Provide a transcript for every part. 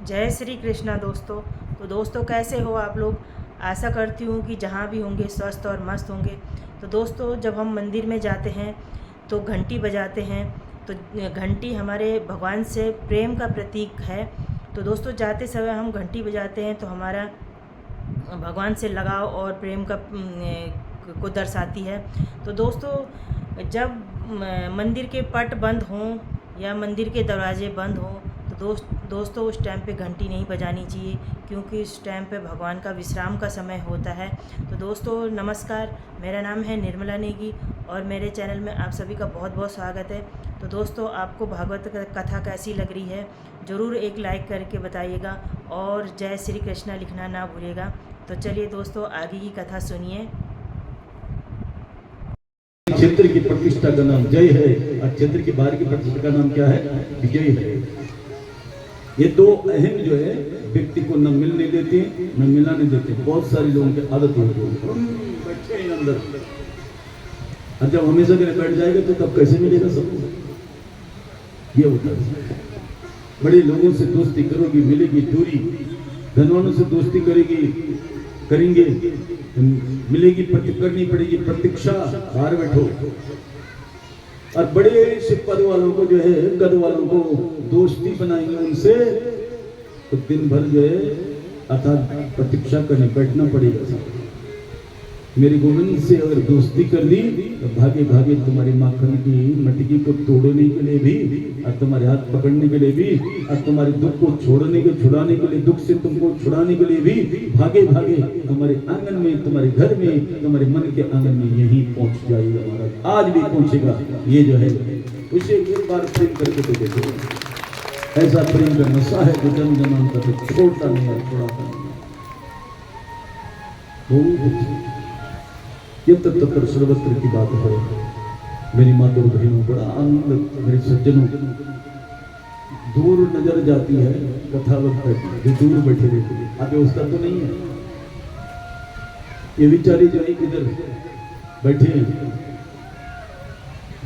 जय श्री कृष्णा दोस्तों। तो दोस्तों कैसे हो आप लोग। आशा करती हूँ कि जहाँ भी होंगे स्वस्थ और मस्त होंगे। तो दोस्तों जब हम मंदिर में जाते हैं तो घंटी बजाते हैं। तो घंटी हमारे भगवान से प्रेम का प्रतीक है। तो दोस्तों जाते समय हम घंटी बजाते हैं तो हमारा भगवान से लगाव और प्रेम का को दर्शाती है। तो दोस्तों जब मंदिर के पट बंद हों या मंदिर के दरवाजे बंद हों तो दोस्तों उस टाइम पे घंटी नहीं बजानी चाहिए, क्योंकि उस टाइम पे भगवान का विश्राम का समय होता है। तो दोस्तों नमस्कार, मेरा नाम है निर्मला नेगी और मेरे चैनल में आप सभी का बहुत बहुत स्वागत है। तो दोस्तों आपको भागवत कथा कैसी लग रही है ज़रूर एक लाइक करके बताइएगा और जय श्री कृष्णा लिखना ना भूलिएगा। तो चलिए दोस्तों आगे की कथा सुनिए। क्षेत्र की प्रतिष्ठा का नाम जय है और क्षेत्र के बाहर की प्रतिष्ठा का नाम क्या है? विजय है। ये दो अहम जो है व्यक्ति को न मिलने देते न मिलाने देते। बहुत सारे लोगों की आदत हो गई बैठे हैं अंदर, और जब हमेशा के लिए बैठ जाएगा तो तब कैसे मिलेगा सबको? ये होता है। बड़े लोगों से दोस्ती करोगी मिलेगी दूरी, धनवानों से दोस्ती करेंगे मिलेगी करनी पड़ेगी प्रतीक्षा, बाहर बैठो। और बड़े से पद वालों को जो है कद वालों को दोस्ती बनाएंगे उनसे तो दिन भर जो है अर्थात प्रतीक्षा करने बैठना पड़ेगा। मेरे गोविंद से अगर दोस्ती कर ली तो भागे भागे तुम्हारी माखन की मटकी को तोड़ने के लिए भी और तुम्हारे हाथ पकड़ने के लिए भी और तुम्हारे दुख को छुड़ाने के लिए दुख से तुमको छुड़ाने के लिए भी भागे भागे तुम्हारे आंगन में, तुम्हारे घर में, तुम्हारे मन के आंगन में यही पहुंच जाएगा। महाराज आज भी पहुंचेगा। ये जो है उसे एक बार प्रेम करके तो देखो, ऐसा प्रेम का नशा है जो जन्म जन्म का तो छोड़ता नहीं है, छोड़ाता नहीं। ये तत्पर सर्वत्र की बात है। मेरी माता और बहनों बड़ा आनंद, मेरे सज्जनों दूर नजर जाती है कथा वक्त जो दूर बैठे रहते हैं। आगे उसका तो नहीं है। ये विचारी जो है किधर बैठे हैं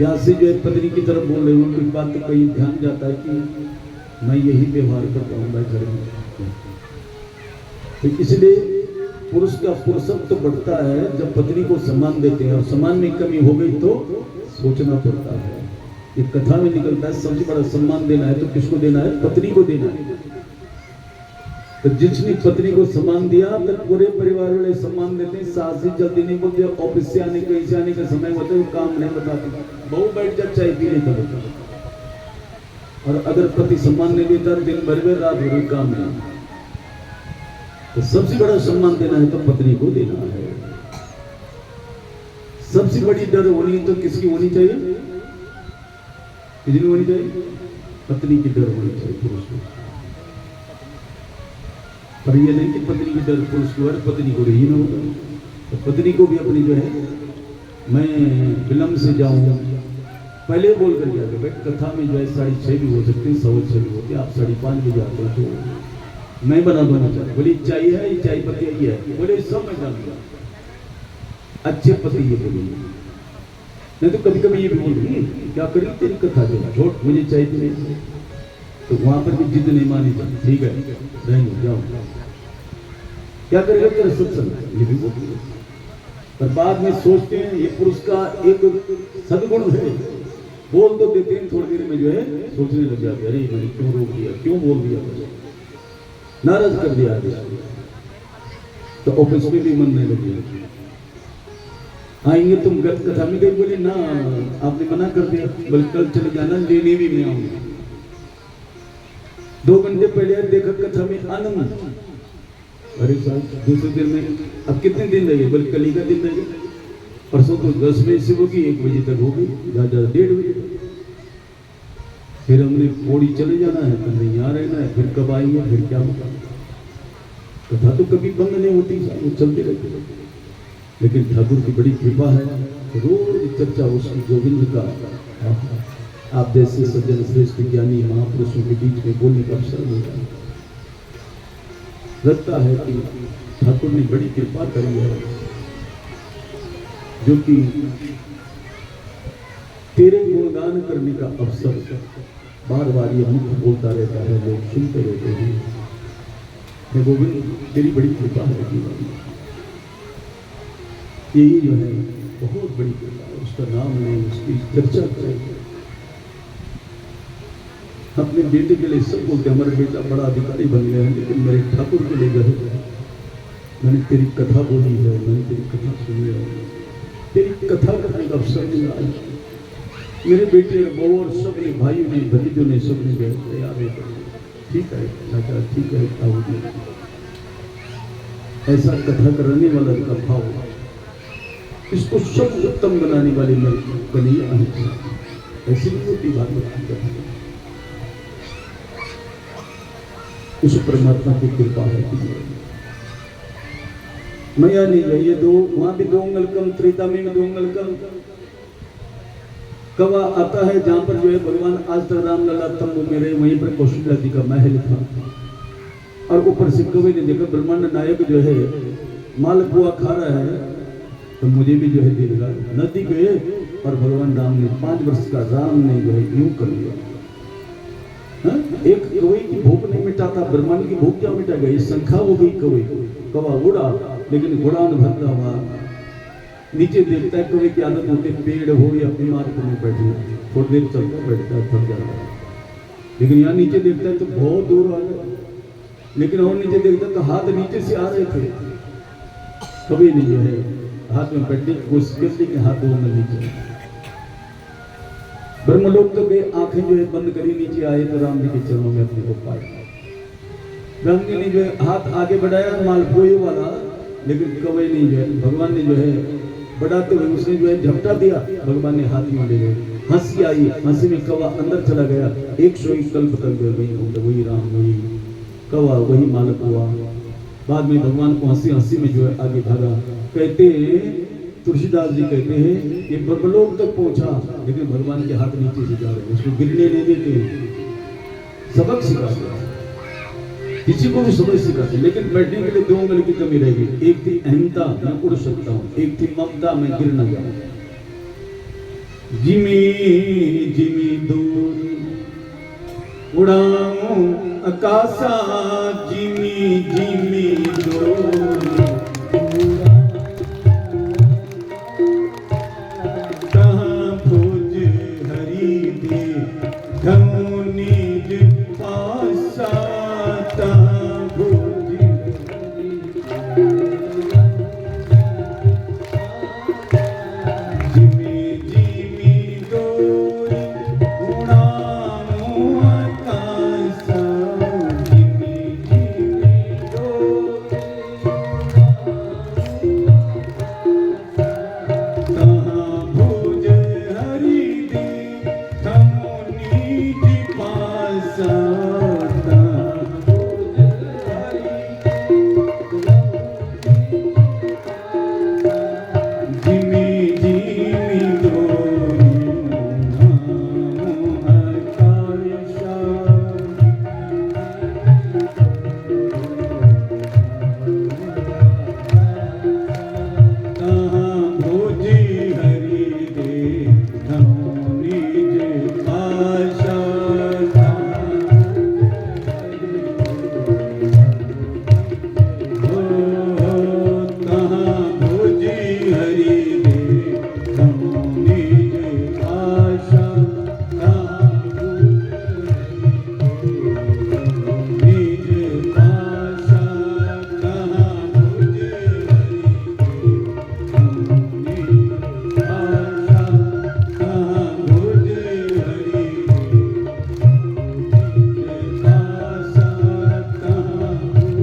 यहाँ से जो है पत्नी की तरफ बोल रहे हैं, उनकी बात तो कहीं ध्यान जाता है कि मैं यही व्यवहार करता हूँ मैं घर में। तो इसलिए पुरुष का पुरुषत्व तो बढ़ता है जब पत्नी को सम्मान देते हैं, और सम्मान में कमी हो गई तो सोचना पड़ता है। ये कथा में निकलता है सबसे बड़ा सम्मान देना है तो किसको देना है? पत्नी को देना है। तो जिसने पत्नी को सम्मान दिया तो पूरे परिवार वाले सम्मान देते हैं। सास ही जल्दी नहीं बोलते, ऑफिस से आने कहीं से आने का समय होता है काम नहीं बताते, बहू बैठ जा चाय पी लेता होता। और अगर पति सम्मान नहीं देता दिन भर में रात भर काम नहीं। तो सबसे बड़ा सम्मान देना है तो पत्नी को देना है। सबसे बड़ी डर होनी तो किसकी होनी चाहिए? किसकी होनी चाहिए? पत्नी की डर होनी चाहिए पुरुष को। पर ये नहीं कि पत्नी की डर पुरुष को और पत्नी को रही ना होगा। तो पत्नी को भी अपनी जो है मैं विलंब से जाऊं पहले बोल कर गया कि भाई कथा में जो है 6:30 भी हो सकते हैं, 6:15 भी होते हैं, आप 5:30 बजे आते हो तो मैं बना देना चाहता। बोले चाय है, ये चाय पत्ती ये है, बोले सब मैं जानूंगा। अच्छे पति ये बोलेंगे, नहीं तो कभी कभी ये भी बोलेंगे क्या करें तेरी कथा जो छोड़ मुझे चाहिए नहीं। तो वहां पर भी जिद नहीं मानी जाती। ठीक है रहेंगे जाओ, क्या करेगा तेरा सत्संग, ये भी बोलेंगे। पर बाद में सोचते हैं ये पुरुष का एक सद्गुण है, बोल तो देते हैं थोड़ी देर में जो है सोचने लग जाते अरे मैंने क्यों रोक दिया, क्यों बोल दिया, नाराज कर दिया। तो ऑफिस में भी मन नहीं लगे। आएंगे तुम गलत कथा में गई, बोले ना आपने मना कर दिया, बोले कल चले जाना लेने भी मैं आऊंगा। 2 घंटे पहले देखा कथा में आनंद, अरे साहब दूसरे दिन में अब कितने दिन लगे, बोले कल ही का दिन लगे। परसों तो 10 बजे से होगी 1 बजे तक होगी, ज्यादा 1:30 बजे। फिर हमने पौड़ी चले जाना है तो नहीं आ रहना है, फिर कब आएंगे, फिर क्या होगा। कथा तो कभी बंद नहीं होती, वो चलते रहते। लेकिन ठाकुर की बड़ी कृपा है, रोज चर्चा उसकी गोविंद का। आप जैसे सज्जन श्रेष्ठ ज्ञानी महापुरुषों के बीच में बोलने का अवसर मिलता है। लगता है कि ठाकुर ने बड़ी कृपा करी है, जो कि तेरे गुणगान करने का अवसर बार बार ये मुख बोलता रहता है, लोग सुनते रहते हैं। हे गोविंद तेरी बड़ी कृपा है जीवन में। यही जो है बहुत बड़ी कृपा है, उसका नाम नहीं, उसकी चर्चा करें। अपने बेटे के लिए सब बोलते हमारा बेटा बड़ा अधिकारी बन गया है, लेकिन मेरे ठाकुर के लिए गए, मैंने तेरी कथा बोली है, मैंने तेरी कथा सुनी है, तेरी कथा करने का अवसर मिला है। मेरे बेटे बहू और सब ने, भाइयों ने, भतीजों ने, सब ने गए तैयार है, ठीक है चाचा, ठीक है ताऊ जी। ऐसा कथा कराने वाला का भाव, इसको सब उत्तम बनाने वाले मेरे कन्हैया हैं। ऐसी भी होती बात उस परमात्मा की कृपा है। मैया नहीं है, ये दो वहां भी दो उंगल कम, त्रेता में दो उंगल कम कवा आता है, जहां पर जो है भगवान आज तक रामलला तंबू में रहे, वहीं पर कौशल्या जी का महल था। और ऊपर से कवि ने देखा ब्रह्मांड नायक जो है मालपुआ खा रहा है, तो मुझे भी जो है दिल लगा। नदी गए और भगवान राम ने 5 वर्ष का राम ने जो है यूं कर लिया। एक कवि की भूख नहीं मिटाता, ब्रह्मांड की भूख क्या मिटाएगा? ये संख्या हो गई कवि, कवा उड़ा, लेकिन गुड़ान भरता हुआ नीचे देखता है। कवि की आदत होती है पेड़ हो या इमारत में बैठना, थोड़ी देर चलता बैठता है, थक जाता है। लेकिन यहाँ नीचे देखता है तो बहुत दूर आ गया, लेकिन और नीचे देखता तो हाथ नीचे से आ रहे थे। कभी नहीं जो है हाथ में बैठने की कोशिश करते कि हाथ में नीचे। ब्रह्मलोक तो गए, आंखें जो है बंद करी, नीचे आए तो राम जी के चरणों में अपने को पाया। राम जी ने जो है हाथ आगे बढ़ाया मालपुए वाला, लेकिन कवि ने जो है भगवान ने जो है बढ़ाते हुए उसने जो है झपटा दिया, भगवान ने हाथ में ले गए। हंसी आई, हंसी में कवा अंदर चला गया। 101 कल्प तक वही राम, वही कवा, वही मालपुआ। बाद में भगवान को हंसी हंसी में जो है आगे भागा। कहते हैं तुलसीदास जी कहते हैं ये ब्रह्मलोक तक पहुंचा, लेकिन भगवान के हाथ नीचे से जा रहे हैं, उसको गिरने नहीं देते। सबक सिखाते हैं, किसी को भी सबक सिखाते, लेकिन बैठने के लिए 2 उंगली की कमी रहेगी। एक थी अहमता, मैं उड़ सकता हूँ, एक थी ममता, मैं गिर न जाऊं। जिमी जिमी दूर उड़ाऊं आकाशा, जिमी जिमी दूर कहाँ भुज हरि दे धमुनिज पासा, तहाँ भुज जिमी जिमी दूर उड़ाऊं आकाशा, जिमी जिमी दूर कहाँ भुज हरि दे धमुनिज पासा, तहाँ भुज हरि जिमी जिमी दूर उड़ाऊं आकाशा। कहाँ भुज हरि दे धमुनिज पासा, कहाँ भुज हरि दे धमुनिज पासा, कहाँ धमुनिज पासा, कहाँ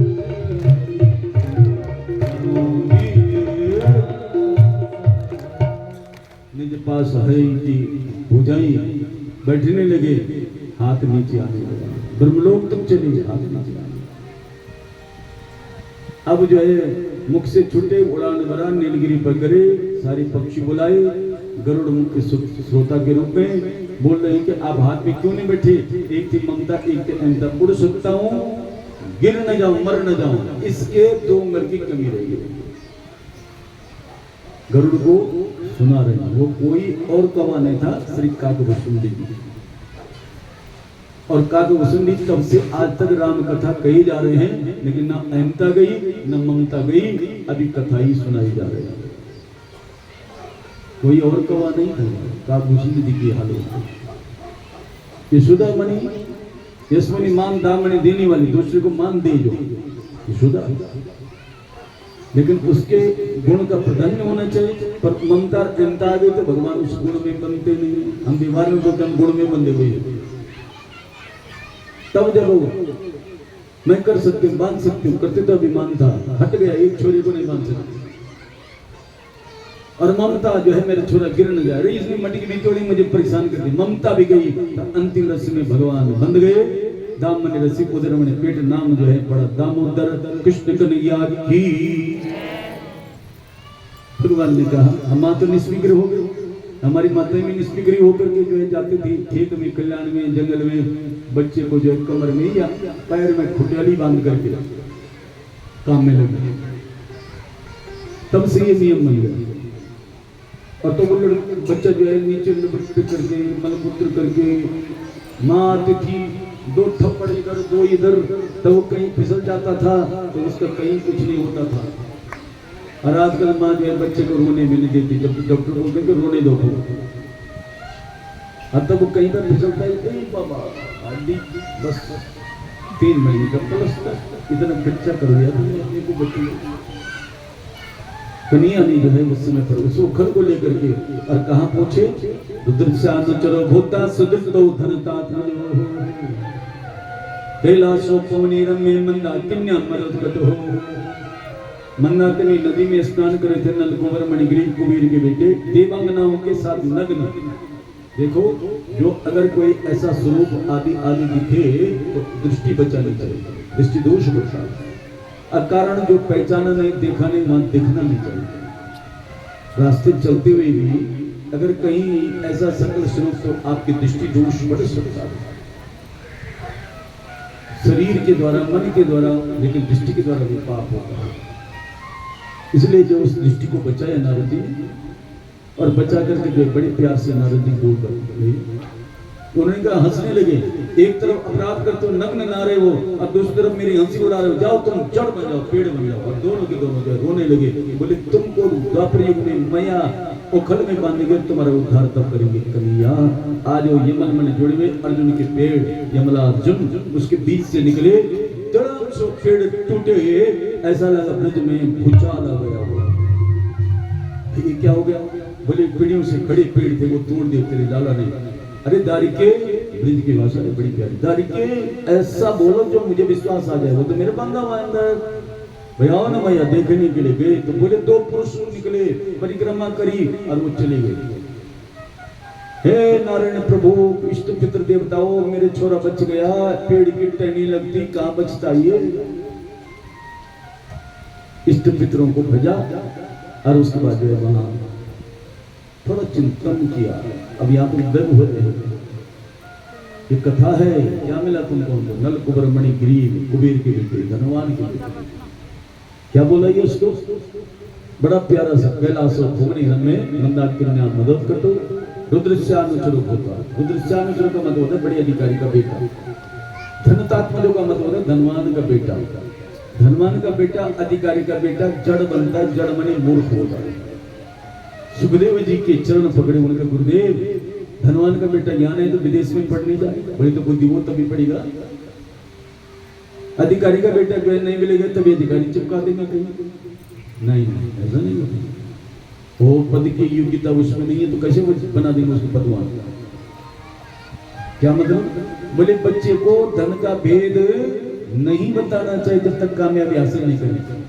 भुज हरि निज पास है जी भुजाई, बैठने लगे, हाथ नीचे आने लगा। ब्रह्मलोक तक चले, हाथ नीचे आने। अब जो है मुख से छूटे, उड़ान भरा, नीलगिरी पर करे, सारे पक्षी बुलाए। गरुड़ मुख के श्रोता के रूप में बोल रहे हैं कि आप हाथ में क्यों नहीं बैठे? एक थी ममता, एक थी अहमता। उड़ सकता हूँ, गिर न जाऊं, मर न जाऊं, इसके 2 उंगल की कमी रहेगी। गरुड़ को सुना रहे, वो कोई और कवा नहीं था, श्री काकभूषुंडी जी। और काव्य सुनी तब से आज तक राम कथा कही जा रहे हैं, लेकिन ना अहमता गई न ममता गई, अभी कथा ही सुनाई जा रही है। कोई और कवा नहीं था। काव्य की हालत यशोदा मणि, यशमणि मान दामणि देने वाली, दूसरे को मान दे जो यशोदा, लेकिन उसके गुण का प्राधान्य होना चाहिए। पर ममता अहमता आ गई तो भगवान उस गुण में बनते नहीं। हम व्यवहार में बोलते हम गुण में बंधे हुए। तब जब मैं कर सकती हूँ, बांध सकती हूँ, करते तो अभिमान था, हट गया, एक छोरे को नहीं बांध सकती। और ममता जो है मेरा छोरा गिर न जाए, रही इसमें मटी की बिचौली मुझे परेशान कर दी, ममता भी गई। तो अंतिम रस्सी में भगवान बंध गए। दामन रसी उदर में पेट नाम जो है पड़ा दामोदर कृष्ण कन्हैया की। भगवान ने कहा हम माँ तो निष्विग्रह हो गए, हमारी माताएं भी निष्विग्रह होकर के जो है जाती थी खेत में, कल्याण में, जंगल में, बच्चे को जो है कमर में या पैर में खुटियाली बांध करके काम में लगे। तब से ये नियम बन गया। और तो वो बच्चा जो है नीचे लपट करके मलमूत्र करके माँ आती थी, 2 थप्पड़ इधर 2 इधर, तो वो कहीं फिसल जाता था तो उसका कहीं कुछ नहीं होता था। और आजकल माँ जो है बच्चे को रोने भी नहीं देती, जब डॉक्टर बोलते हैं कि रोने दो। अब तब वो कहीं पर फिसलता है, बाबा हड्डी बस 3 महीने का प्लस इतना बच्चा करो यार अपने को बच्चे कन्हैया नहीं जो है उस समय पर उस उखल को लेकर के और कहाँ पहुंचे, रुद्रश्याम चलो भूता सुदृत धनता कैलाशो पवनी रम्य मंदाकिन्या मरुदगतो। मंदाकिनी नदी में स्नान करे थे नल कुंवर मणिगिरी कुबेर के बेटे, देवांगनाओं के साथ नग्न। देखो जो अगर कोई ऐसा स्वरूप आदि आदि दिखे तो दृष्टि बचानी चाहिए, दृष्टि दोष बचा। अकारण जो पहचाना नहीं, देखा नहीं, वहां देखना नहीं चाहिए। रास्ते चलते हुए भी अगर कहीं ऐसा सकल स्वरूप तो आपकी दृष्टि दोष बढ़ सकता है, शरीर के द्वारा, मन के द्वारा, लेकिन दृष्टि के द्वारा भी पाप होता है। इसलिए जो उस दृष्टि को बचाया नारद जी, और बचा करके जो बड़े प्यार से नारद जी बोल कर उन्होंने कहा, हंसने लगे। एक तरफ अपराध करते हो नग्न नारे हो, और दूसरी तरफ मेरी हंसी उड़ा रहे हो, जाओ तुम जड़ बन जाओ, पेड़ बन जाओ। और दोनों के दोनों जो रोने लगे, बोले तुमको द्वापर युग में मैया उखल में बांधेंगे, तुम्हारा उद्धार तब करेंगे कन्हैया। आज वो यमन मन जुड़े हुए अर्जुन के पेड़, यमला अर्जुन उसके बीच से निकले, धड़ाम से पेड़ टूटे, ऐसा लगा ब्रज में भूचाल आ गया। ये क्या हो गया? बोले पीढ़ियों से खड़े पेड़ थे वो तोड़ दिए तेरे लाला ने। अरे दारिके, ब्रिज की भाषा है बड़ी प्यारी, दारिके ऐसा बोलो जो मुझे विश्वास आ जाए, वो तो मेरे बंदा हुआ अंदर। भैया ना भैया देखने के लिए गए तो बोले 2 पुरुष निकले, परिक्रमा करी और वो चले गए। हे नारायण प्रभु, इष्ट पितृ देवताओं, मेरे छोरा बच गया, पेड़ की टहनी लगती कहाँ बचता ये। इष्ट पितरों को भेजा और उसके बाद जो है वहां थोड़ा चिंतन किया। अब यहाँ पर गर्व हो रहे हैं, ये कथा है, क्या मिला तुमको? नल कुबर मणि गिरी कुबेर के बेटे, धनवान के बेटे। क्या बोला ये उसको? बड़ा प्यारा सा कैलाश भुवनी में मंदाकिन्या मदद कर दो, रुद्रश्यानुचर होता। रुद्रश्यानुचर का मतलब होता है बड़े अधिकारी का बेटा, धनतात्मजों का मतलब होता है धनवान का बेटा। धनवान का बेटा, अधिकारी का बेटा जड़ बनता है, जड़ मनी मूर्ख होता है। सुखदेव जी के चरण पकड़े, उनका गुरुदेव, धनवान का बेटा ज्ञान है तो विदेश में पढ़ने जाए, बड़ी तो बुद्धि वो तभी पढ़ेगा। अधिकारी का बेटा ज्ञान नहीं मिलेगा तभी अधिकारी चिपका देगा कहीं, नहीं ऐसा नहीं होता। वो पद की योग्यता उसमें नहीं है तो कैसे बना देंगे उसको पदवान? क्या मतलब? बोले बच्चे को धन का भेद नहीं बताना चाहिए जब तक कामयाबी हासिल नहीं करनी।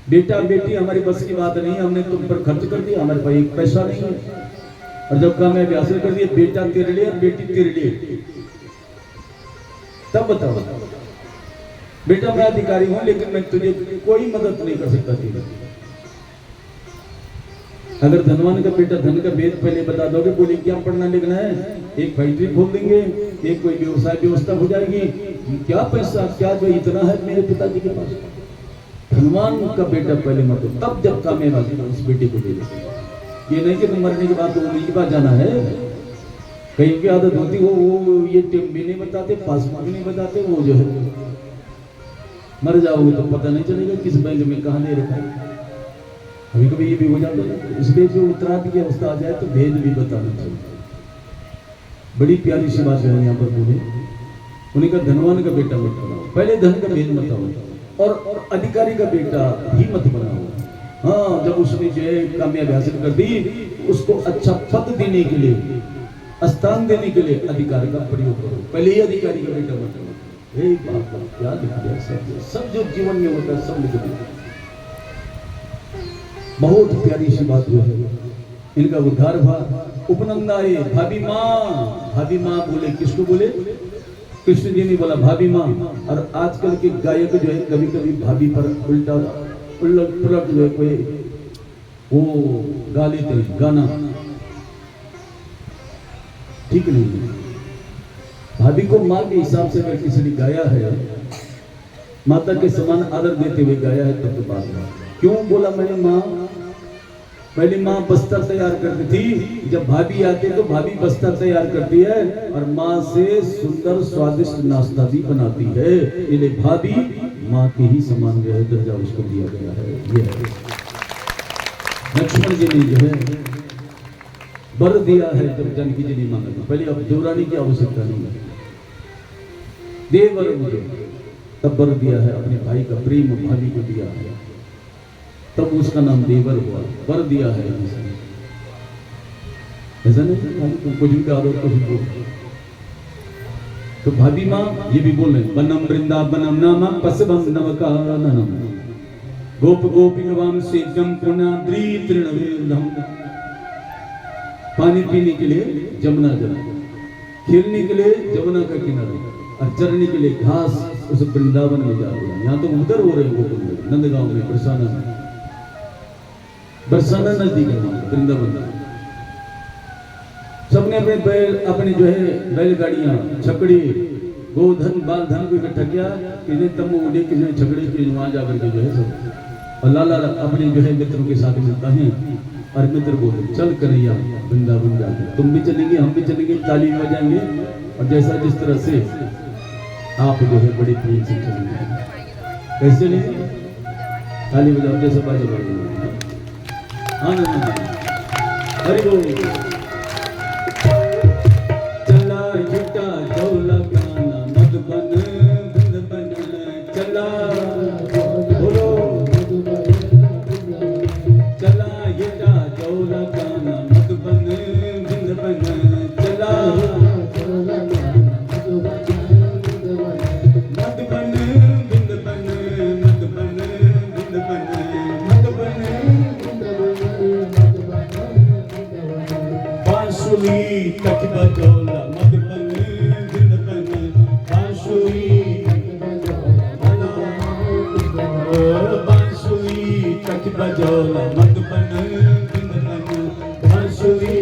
बेटा बेटी हमारी बस की बात नहीं, हमने तुम पर खर्च कर दिया, हमारे पास एक पैसा नहीं है, और जब कामयाबी हासिल कर दिया बेटा तेरे लिए और बेटी तेरे लिए, तब बताओ बेटा मैं अधिकारी हूं लेकिन मैं तुझे कोई मदद नहीं कर सकता तेरी। अगर धनवान का बेटा धन का भेद पहले बता दोगे, बोले क्या पढ़ना लिखना है, एक फैक्ट्री खोल देंगे, एक कोई व्यवसाय व्यवस्था हो जाएगी, क्या पैसा क्या जो इतना है मेरे पिताजी के पास। धनवान का बेटा पहले मत दो, तब जब कामयाबी उस बेटे को दे दे। ये नहीं कि तुम मरने के बाद तो उम्मीद के बाद जाना है, कहीं की आदत होती वो ये टिम भी नहीं बताते, पासबुक भी नहीं बताते, वो जो है मर जाओगे तो पता नहीं चलेगा किस बैंक में कहाँ दे रखा है। कभी कभी ये भी हो जाता है, इसलिए जो उत्तराध की अवस्था आ जाए तो भेद भी बताना चाहिए। बड़ी प्यारी सी बात है यहाँ पर बोले, उन्हें कहा धनवान का बेटा मत बनाओ, पहले धन का भेद बताओ, और अधिकारी का बेटा भी मत बनाओ। हाँ, जब उसने जो है कामयाबी हासिल कर दी, उसको अच्छा पद देने के लिए, स्थान देने के लिए अधिकार का प्रयोग करो, पहले ही अधिकारी का बेटा मत बनाओ। एक बात क्या लिख दिया, सब जो जीवन में होता है सब लिख दिया। बहुत प्यारी सी बात हुई है, इनका उद्धार हुआ। उपनंदाए भाभी माँ बोले, किसको बोले? कृष्ण जी ने बोला भाभी माँ। और आजकल के गायक जो है कभी कभी भाभी पर उल्टा पुलट जो है कोई वो गा लेते हैं गाना, ठीक नहीं। भाभी को माँ के हिसाब से अगर किसी ने गाया है, माता के समान आदर देते हुए गाया है, तब तो बात है। क्यों बोला मैंने माँ? पहले माँ बस्तर तैयार करती थी, जब भाभी आते तो भाभी बस्तर तैयार करती है और माँ से सुंदर स्वादिष्ट नाश्ता भी बनाती है। इसलिए भाभी माँ के ही समान जो है दर्जा उसको दिया गया है। ये है लक्ष्मण जी ने जो है वर दिया है, जब जानकी जी ने मांगा, पहले अब देवरानी की आवश्यकता नहीं है, देवर मुझे, तब वर दिया है, अपने भाई का प्रेम भाभी को दिया है, तब उसका नाम देवर हुआ, वर दिया है। ऐसा नहीं कुछ भी कहा दो, कुछ भी बोल। तो भाभी माँ ये भी बोल रहे, बनम वृंदावनम नामा पसवम नवकाननम गोप गोपिकवाम सेजम पुनाद्री तृणवेदम। पानी पीने के लिए जमुना जल, खेलने के लिए जमुना का किनारा, और चरने के लिए घास उस वृंदावन में जा रहे हैं। यहाँ तो उधर हो रहे गोकुल नंदगांव में, बरसाना नजदीक है वृंदावन। सबने अपने बैल, अपने जो है बैलगाड़ियां, छकड़ी, गोधन बाल धन को इकट्ठा किया, किसी तम्बू उड़े, किसी छकड़ी के वहां जाकर के जो है सब, और लाला अपने जो है मित्रों के साथ मिलता है, और मित्र बोले चल कन्हैया वृंदावन जाते, तुम भी चलेंगे हम भी चलेंगे, ताली बजाएंगे, और जैसा जिस तरह से आप जो है बड़ी प्रेम से चलेंगे। कैसे नहीं? ताली बजाओ जैसे बाजा बजाओ। आनंद हरि बोल। चला झूठा झोला गाना मधुबन वृंदावन, चला बोलो, चला झूठा झोला गाना मधुबन वृंदावन, चला तक बजौला मधुबन वृंदावन, बांसुरी तक बजौला मधुबन वृंदावन, बांसुरी